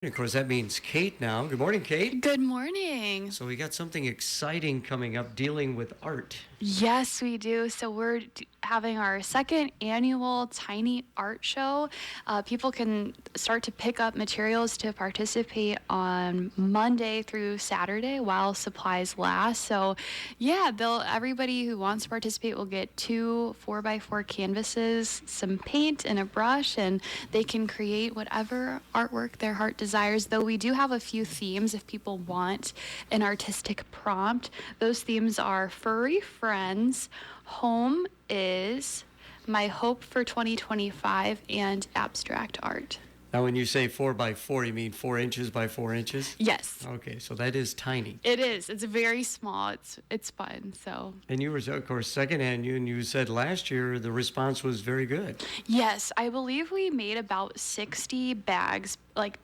Of course, that means Kate now. Good morning, Kate. Good morning. So we got something exciting coming up dealing with art. Yes, we do. So we're having our second annual Tiny Art Show. People can start to pick up materials to participate on Monday through Saturday while supplies last. So, yeah, they'll everybody who wants to participate will get two 4x4 canvases, some paint, and a brush, and they can create whatever artwork their heart desires. Though we do have a few themes if people want an artistic prompt. Those themes are furry friends, home is, my hope for 2025, and abstract art. Now, when you say 4x4, you mean 4 inches by 4 inches? Yes. Okay, so that is tiny. It is. It's very small. It's fun. So. And you were, of course, second annual, and you said last year the response was very good. Yes, I believe we made about 60 bags, like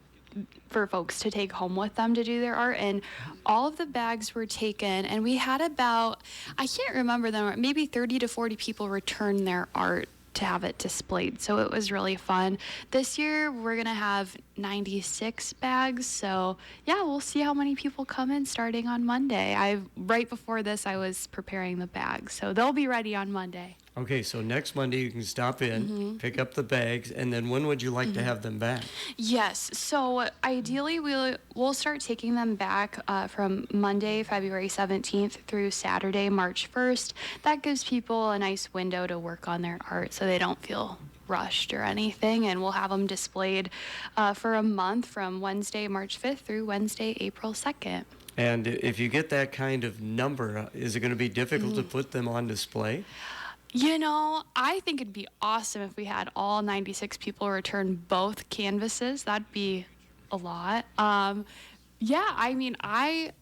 for folks to take home with them to do their art, and all of the bags were taken, and we had about, I can't remember them, maybe 30 to 40 people return their art to have it displayed. So it was really fun. This year we're gonna have 96 bags, so yeah, we'll see how many people come in starting on Monday. Right before this I was preparing the bags, so they'll be ready on Monday. Okay, so next Monday you can stop in, pick up the bags, and then when would you like to have them back? Yes, so ideally we'll start taking them back from Monday, February 17th through Saturday, March 1st. That gives people a nice window to work on their art so they don't feel rushed or anything, and we'll have them displayed for a month from Wednesday, March 5th through Wednesday, April 2nd. And if you get that kind of number, is it going to be difficult to put them on display? You know, I think it'd be awesome if we had all 96 people return both canvases. That'd be a lot. Yeah, I mean, I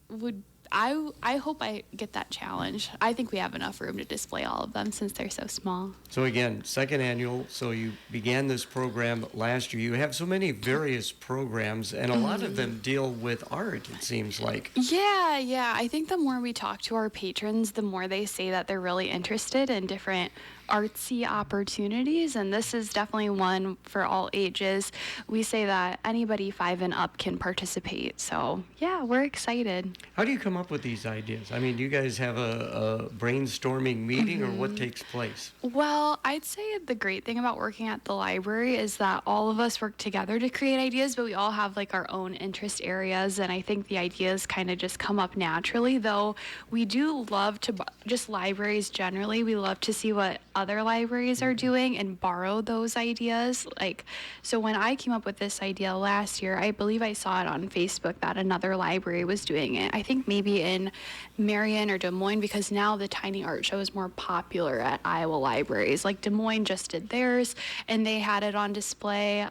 hope I get that challenge. I think we have enough room to display all of them since they're so small. So again, second annual, so you began this program last year. You have so many various programs, and a lot of them deal with art, it seems like. Yeah. I think the more we talk to our patrons, the more they say that they're really interested in different artsy opportunities, and this is definitely one for all ages. We say that anybody 5 and up can participate, so yeah, we're excited. How do you come up with these ideas? I mean, do you guys have a brainstorming meeting, or what takes place? Well, I'd say the great thing about working at the library is that all of us work together to create ideas, but we all have like our own interest areas, and I think the ideas kind of just come up naturally, though we do love to, just libraries generally, we love to see what other libraries are doing and borrow those ideas. Like, so when I came up with this idea last year, I believe I saw it on Facebook that another library was doing it. I think maybe in Marion or Des Moines, because now the Tiny Art Show is more popular at Iowa libraries. Like Des Moines just did theirs and they had it on display.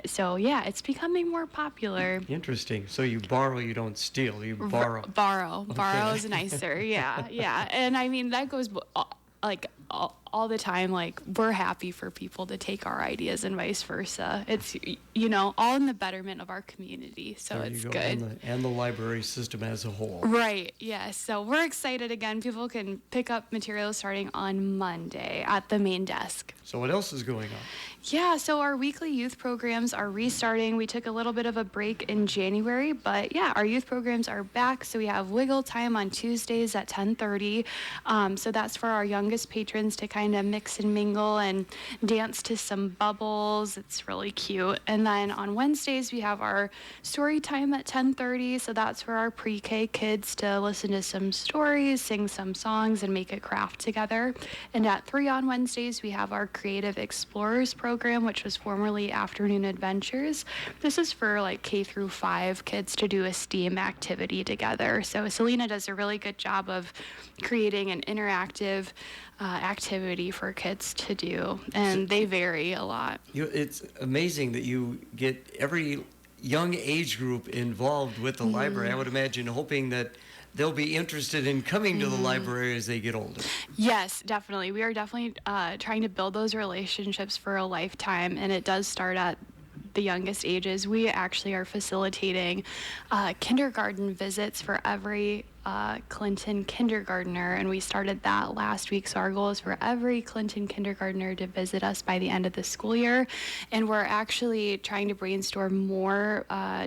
So yeah, it's becoming more popular. Interesting. So you borrow, you don't steal. You borrow. Borrow is nicer. Yeah. And I mean, that goes like all the time. Like, we're happy for people to take our ideas and vice versa. It's, all in the betterment of our community, so there it's you go. good. And the library system as a whole. Right, yeah. So we're excited again. People can pick up materials starting on Monday at the main desk. So what else is going on? Yeah, so our weekly youth programs are restarting. We took a little bit of a break in January, but yeah, our youth programs are back. So we have Wiggle Time on Tuesdays at 10:30. So that's for our youngest patrons to kind of mix and mingle and dance to some bubbles. It's really cute. And then on Wednesdays, we have our story time at 10:30. So that's for our pre-K kids to listen to some stories, sing some songs, and make a craft together. And at 3 on Wednesdays, we have our Creative Explorers program, which was formerly Afternoon Adventures. This is for like K through 5 kids to do a STEAM activity together. So Selena does a really good job of creating an interactive activity for kids to do, and they vary a lot. It's amazing that you get every young age group involved with the library. I would imagine hoping that they'll be interested in coming to the library as they get older. Yes, definitely. We are definitely trying to build those relationships for a lifetime, and it does start at the youngest ages. We actually are facilitating kindergarten visits for every Clinton kindergartner, and we started that last week. So our goal is for every Clinton kindergartner to visit us by the end of the school year. And we're actually trying to brainstorm more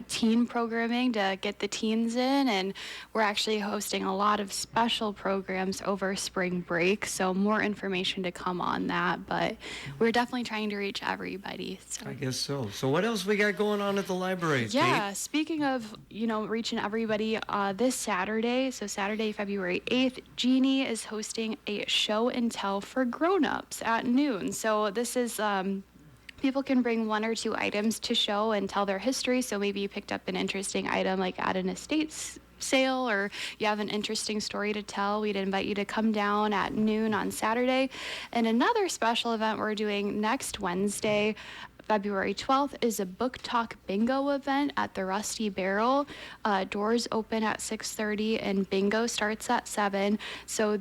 teen programming to get the teens in. And we're actually hosting a lot of special programs over spring break. So more information to come on that. But we're definitely trying to reach everybody. So. I guess so. So what else we got going on at the library, Yeah, Kate? speaking of, reaching everybody, this Saturday, so Saturday, February 8th, Jeannie is hosting a show and tell for grown-ups at noon. So this is, people can bring one or two items to show and tell their history. So maybe you picked up an interesting item like at an estate sale, or you have an interesting story to tell. We'd invite you to come down at noon on Saturday. And another special event we're doing next Wednesday, February 12th, is a book talk bingo event at the Rusty Barrel. Doors open at 6:30 and bingo starts at 7. So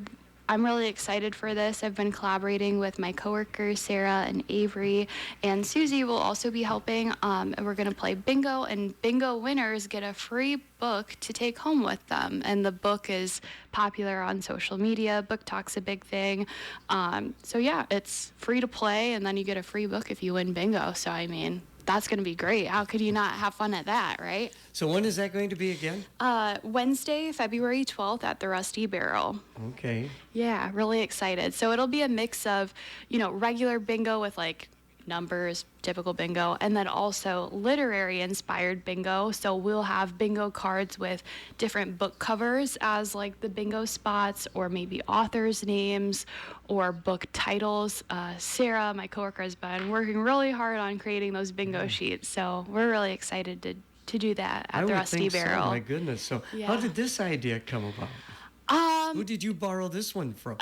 I'm really excited for this. I've been collaborating with my coworkers, Sarah and Avery, and Susie will also be helping. And we're going to play bingo, and bingo winners get a free book to take home with them. And the book is popular on social media. Book Talk's a big thing. So yeah, it's free to play, and then you get a free book if you win bingo. So I mean, that's going to be great. How could you not have fun at that, right? So when is that going to be again? Wednesday, February 12th at the Rusty Barrel. Okay. Yeah, really excited. So it'll be a mix of, regular bingo with like numbers, typical bingo, and then also literary inspired bingo. So we'll have bingo cards with different book covers as like the bingo spots, or maybe authors' names or book titles. Sarah, my coworker, has been working really hard on creating those bingo sheets. So we're really excited to do that at the Rusty Barrel. So. My goodness. So how did this idea come about? Who did you borrow this one from?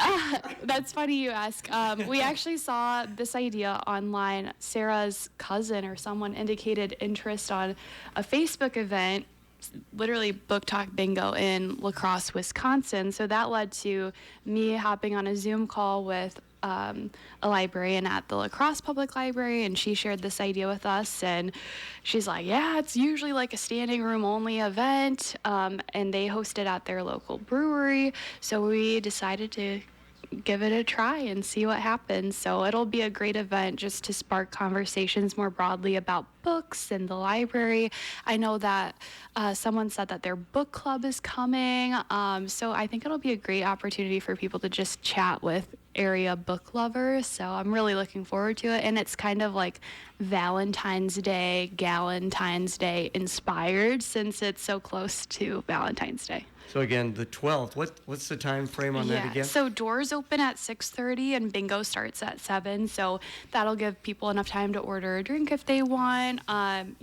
That's funny you ask. We actually saw this idea online. Sarah's cousin or someone indicated interest on a Facebook event, literally Book Talk Bingo in La Crosse, Wisconsin. So that led to me hopping on a Zoom call with a librarian at the La Crosse Public Library, and she shared this idea with us, and she's like, yeah, it's usually like a standing room only event, and they host it at their local brewery. So we decided to give it a try and see what happens. So it'll be a great event just to spark conversations more broadly about books and the library. I know that someone said that their book club is coming. So I think it'll be a great opportunity for people to just chat with area book lovers. So I'm really looking forward to it. And it's kind of like Valentine's Day, Galentine's Day inspired, since it's so close to Valentine's Day. So again, the 12th. What's the time frame on that again? So doors open at 6:30 and bingo starts at 7. So that'll give people enough time to order a drink if they want,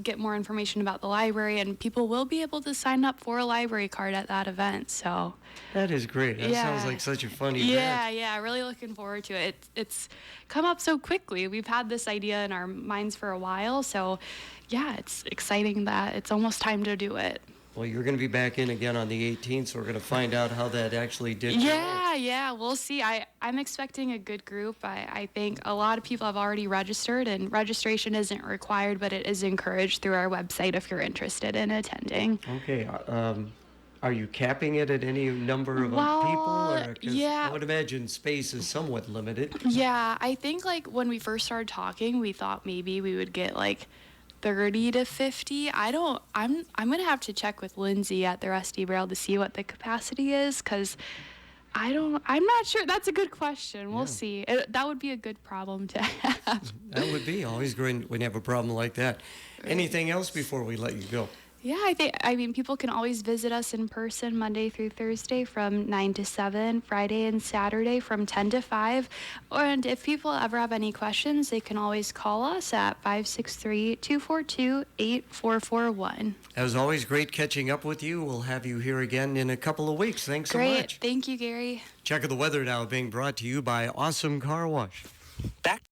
get more information about the library, and people will be able to sign up for a library card at that event. So that is great. That sounds like such a fun event. Yeah, really looking forward to it. It's come up so quickly. We've had this idea in our minds for a while. So yeah, it's exciting that it's almost time to do it. Well, you're going to be back in again on the 18th, so we're going to find out how that actually did. Yeah, we'll see. I'm expecting a good group. I think a lot of people have already registered, and registration isn't required, but it is encouraged through our website if you're interested in attending. Okay. Are you capping it at any number of people? Or, 'cause I would imagine space is somewhat limited. Yeah, I think like when we first started talking, we thought maybe we would get like 30 to 50. I'm going to have to check with Lindsay at the Rusty Barrel to see what the capacity is, because I'm not sure. That's a good question. We'll see. That would be a good problem to have. That would be always great when you have a problem like that. Right. Anything else before we let you go? Yeah, I mean, people can always visit us in person Monday through Thursday from 9 to 7, Friday and Saturday from 10 to 5. And if people ever have any questions, they can always call us at 563-242-8441. As always, great catching up with you. We'll have you here again in a couple of weeks. Thanks so much. Great. Thank you, Gary. Check of the weather now being brought to you by Awesome Car Wash. Back